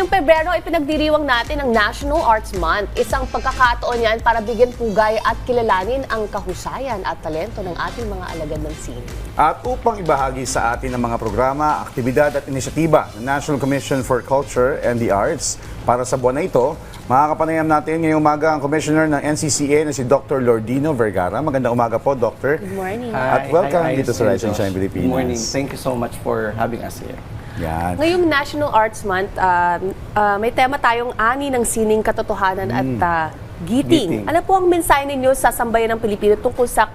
Ngayong Pebrero ay pinagdiriwang natin ang National Arts Month. Isang pagkakataon yan para bigyan pugay at kilalanin ang kahusayan at talento ng ating mga alagad ng sine. At upang ibahagi sa atin ang mga programa, aktibidad at inisyatiba ng National Commission for Culture and the Arts para sa buwan na ito, makakapanayam natin ngayong umaga ang Commissioner ng NCCA na si Dr. Lordino Vergara. Magandang umaga po, Doctor. Good morning. At welcome dito sa Rise and Josh. Shine Pilipinas. Good morning. Thank you so much for having us here. Yan. Ngayong National Arts Month, may tema tayong ani ng sining katotohanan at giting. Ano po ang mensahe ninyo sa sambayan ng Pilipino tungkol sa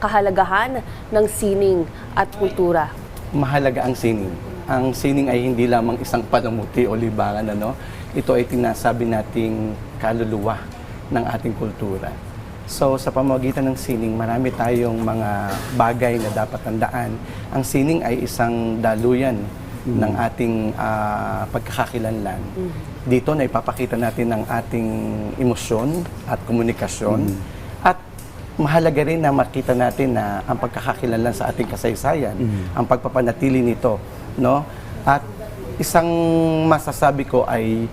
kahalagahan ng sining at kultura? Mahalaga ang sining. Ang sining ay hindi lamang isang panamuti o libangan, ano? Ito ay tinasabi nating kaluluwa ng ating kultura. So sa pamamagitan ng sining, marami tayong mga bagay na dapat tandaan. Ang sining ay isang daluyan ng ating pagkakakilanlan. Dito na ipapakita natin ang ating emosyon at komunikasyon. At mahalaga rin na makita natin na ang pagkakakilanlan sa ating kasaysayan, ang pagpapanatili nito, no? At isang masasabi ko ay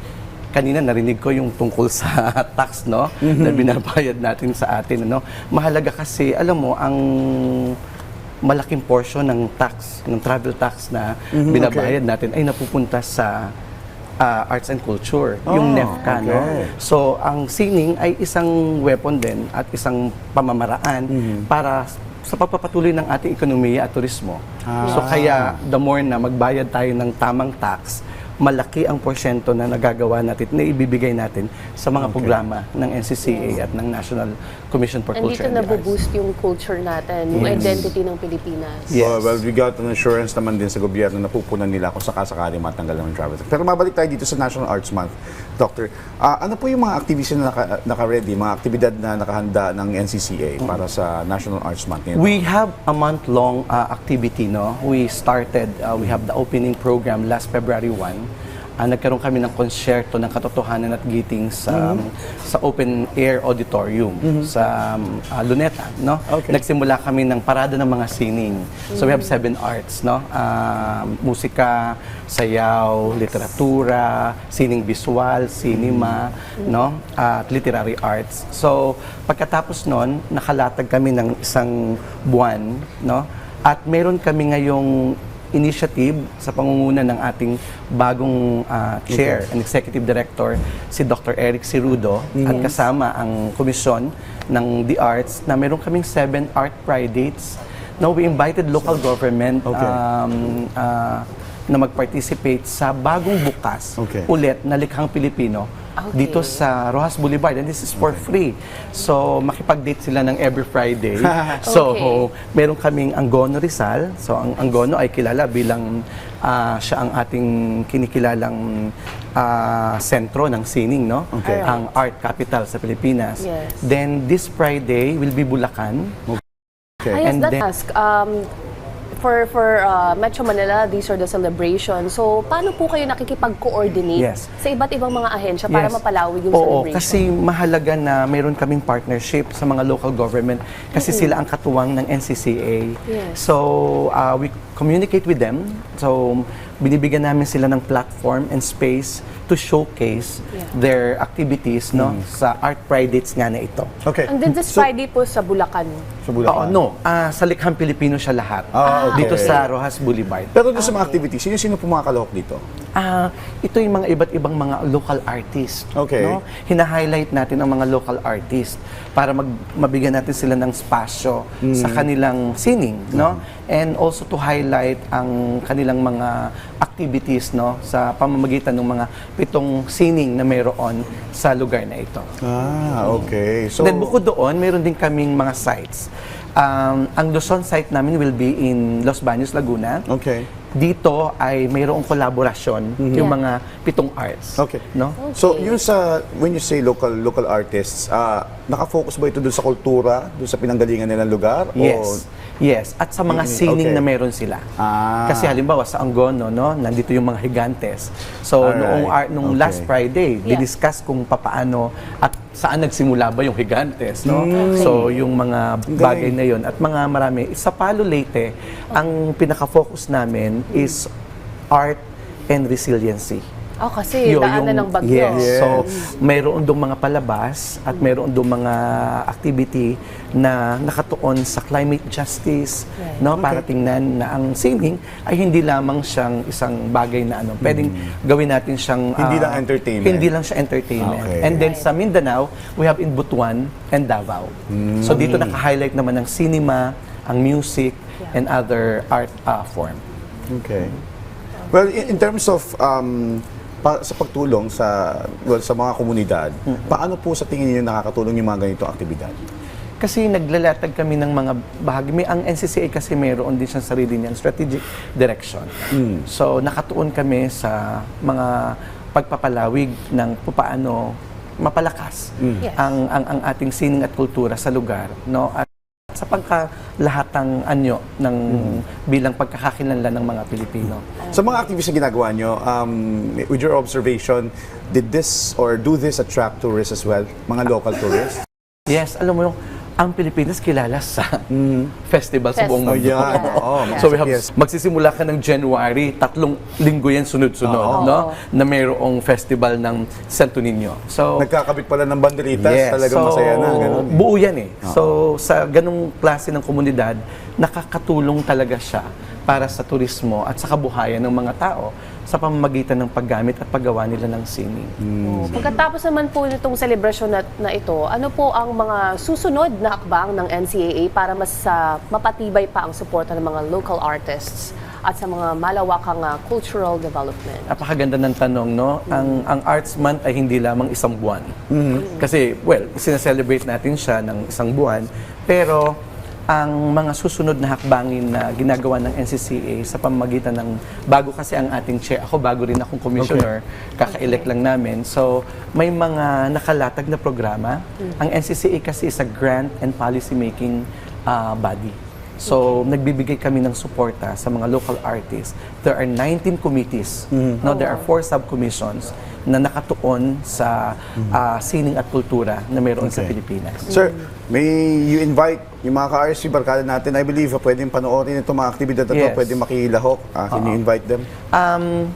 kanina narinig ko yung tungkol sa tax, no? Na binabayad natin sa atin, no? Mahalaga kasi, alam mo, ang malaking portion ng tax, ng travel tax na binabayad natin ay napupunta sa arts and culture, yung NEFCA, no? So, ang sining ay isang weapon din at isang pamamaraan para sa pagpapatuloy ng ating ekonomiya at turismo. So, kaya the more na magbayad tayo ng tamang tax, malaki ang porsyento na nagagawa natin, na ibibigay natin sa mga programa ng NCCA at ng National Commission for Culture Andito and the Arts. nabuboost yung culture natin, yung identity ng Pilipinas. Yes. Well, we got an assurance naman din sa gobyerno na pupunan nila kung sakasakali matanggal ng travel tax. Pero mabalik tayo dito sa National Arts Month, Doctor. Ano po yung mga activities na naka-ready, mga aktibidad na nakahanda ng NCCA para sa National Arts Month ngayon? We have a month-long activity, no? We started, we have the opening program last February 1. Nagkaroon kami ng konsyerto ng katotohanan at giting sa open air auditorium sa Luneta, no? Nagsimula kami ng parada ng mga sining. So we have 7 arts, no? Musika, sayaw, literatura, sining visual, cinema, no? At literary arts. So pagkatapos nun, nakalatag kami ng isang buwan, no? At meron kami ngayong initiative sa pangunguna ng ating bagong chair and executive director, si Dr. Eric Cirudo, at kasama ang komisyon ng The Arts na meron kaming 7 art pridates. Now, we invited local government na mag-participate sa bagong bukas ulit na likhang Pilipino dito sa Rojas Boulevard, and this is for free. So makipag-date sila ng every Friday. So meron kaming Angono Rizal. So ang Angono ay kilala bilang siya ang ating kinikilalang sentro ng sining, no? Ang art capital sa Pilipinas. Then this Friday will be Bulacan. And then ask, for Metro Manila, these are the celebrations. So, paano po kayo nakikipag-coordinate sa iba't ibang mga ahensya para mapalawig yung celebration? Kasi mahalaga na mayroon kaming partnership sa mga local government kasi sila ang katuwang ng NCCA. So, we communicate with them. So, binibigyan namin sila ng platform and space to showcase their activities, no, sa Art Pridates nga na ito. And then this Friday po sa Bulacan. Sa Bulacan? Sa likhang Pilipino siya lahat. Dito sa Rojas Boulevard. Pero doon sa mga activities, sino po mga kalahok dito? Ito yung mga iba't ibang mga local artists. No? Hina-highlight natin ang mga local artists para mabigyan natin sila ng spasyo sa kanilang sining, no? And also to highlight ang kanilang mga activities, no, sa pamamagitan ng mga 7 sining na mayroon sa lugar na ito. So then bukod doon, mayroon din kaming mga sites. Ang Luzon site namin will be in Los Baños, Laguna. Dito ay mayroong kolaborasyon yung mga 7 arts. No? So, yun when you say local artists, naka-focus ba ito doon sa kultura, doon sa pinanggalingan nilang lugar? Yes. At sa mga sining na meron sila. Kasi halimbawa sa Angono, no, nandito yung mga higantes. So, nung last Friday, didiscuss kung papaano at saan nagsimula ba yung higantes, no? So, yung mga bagay na yun at mga marami. Sa Palo Leyte, ang pinaka-focus namin is art and resiliency. Kasi daanan ng bagyo. Yes. So, mayroon doong mga palabas at mayroon doong mga activity na nakatuon sa climate justice, Right. no, para tingnan na ang sining ay hindi lamang siyang isang bagay na pwedeng gawin natin siyang Hindi lang entertainment. Hindi lang siya entertainment. Okay. And then sa Mindanao, we have in Butuan and Davao. So dito naka-highlight naman ang cinema, ang music, and other art form. Okay. Well, in terms of sa pagtulong sa mga komunidad, paano po sa tingin niyo nakakatulong yung mga ganitong aktibidad? Kasi naglalatag kami ng mga bahagi. Ang NCCA kasi mayroon din siyang sarili niyang strategic direction. So nakatuon kami sa mga pagpapalawig ng paano mapalakas Yes. ang ating sining at kultura sa lugar, no? At sa pangkalahatang anyo ng bilang pagkakakilanlan ng mga Pilipino. Sa mga activities na ginagawa nyo, with your observation, did this or do this attract tourists as well? Mga local tourists? Yes, alam mo yung ang Pilipinas kilala sa festival sa buong mundo. Oh, yan. Oo, So we have, yes. magsisimula ka ng January, 3 linggo yan sunod-sunod, no? Na mayroong festival ng Santo Niño. So, Nagkakabit pala ng banderitas, yes, talagang so, masaya na. Ganun. buo yan eh. So, sa ganung klase ng komunidad, nakakatulong talaga siya para sa turismo at sa kabuhayan ng mga tao sa pamamagitan ng paggamit at paggawa nila ng sining. Pagkatapos naman po nitong celebration na ito, ano po ang mga susunod na hakbang ng NCAA para mas mapatibay pa ang suporta ng mga local artists at sa mga malawakang cultural development? Napakaganda ng tanong, no? Ang Arts Month ay hindi lamang isang buwan. Kasi, well, sinaselebrate natin siya ng isang buwan, pero ang mga susunod na hakbangin na ginagawa ng NCCA sa pamamagitan ng bago kasi ang ating chair. Ako bago rin akong commissioner, kaka-elect lang namin. So, may mga nakalatag na programa. Ang NCCA kasi is a grant and policy making body. So, nagbibigay kami ng suporta sa mga local artists. There are 19 committees. No, there are 4 subcommissions na nakatuon sa sining at kultura na mayroon sa Okay. Pilipinas. Sir, may you invite yung mga ka-RSP barkada natin, I believe, pwedeng panoorin itong mga aktibidad na ito, Yes. pwedeng makilahok. Can you invite them?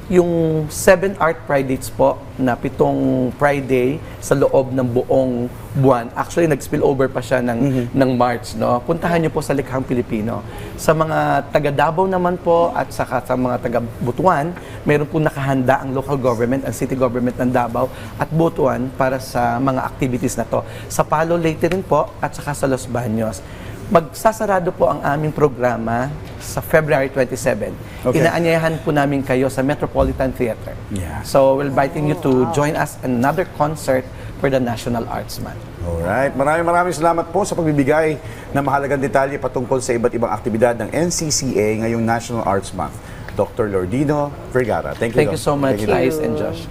Yung 7 Art Pridates po na 7 Friday sa loob ng buong buwan. Actually, nag-spill over pa siya ng March. No? Puntahan niyo po sa Likhang Pilipino. Sa mga taga Davao naman po at saka sa mga taga Butuan, meron po nakahanda ang local government, ang city government ng Davao at Butuan para sa mga activities na to. Sa Palo Leyte rin po at saka sa Los Baños. Magsasarado po ang aming programa sa February 27. Okay. Inaanyayahan po namin kayo sa Metropolitan Theater. Yeah. So, we're inviting you to join us in another concert for the National Arts Month. Alright. Maraming salamat po sa pagbibigay ng mahalagang detalye patungkol sa iba't ibang aktibidad ng NCCA ngayong National Arts Month. Dr. Lordino Vergara. Thank you, Thank you Doc. so much, Thank you, Doc. Liz and Josh.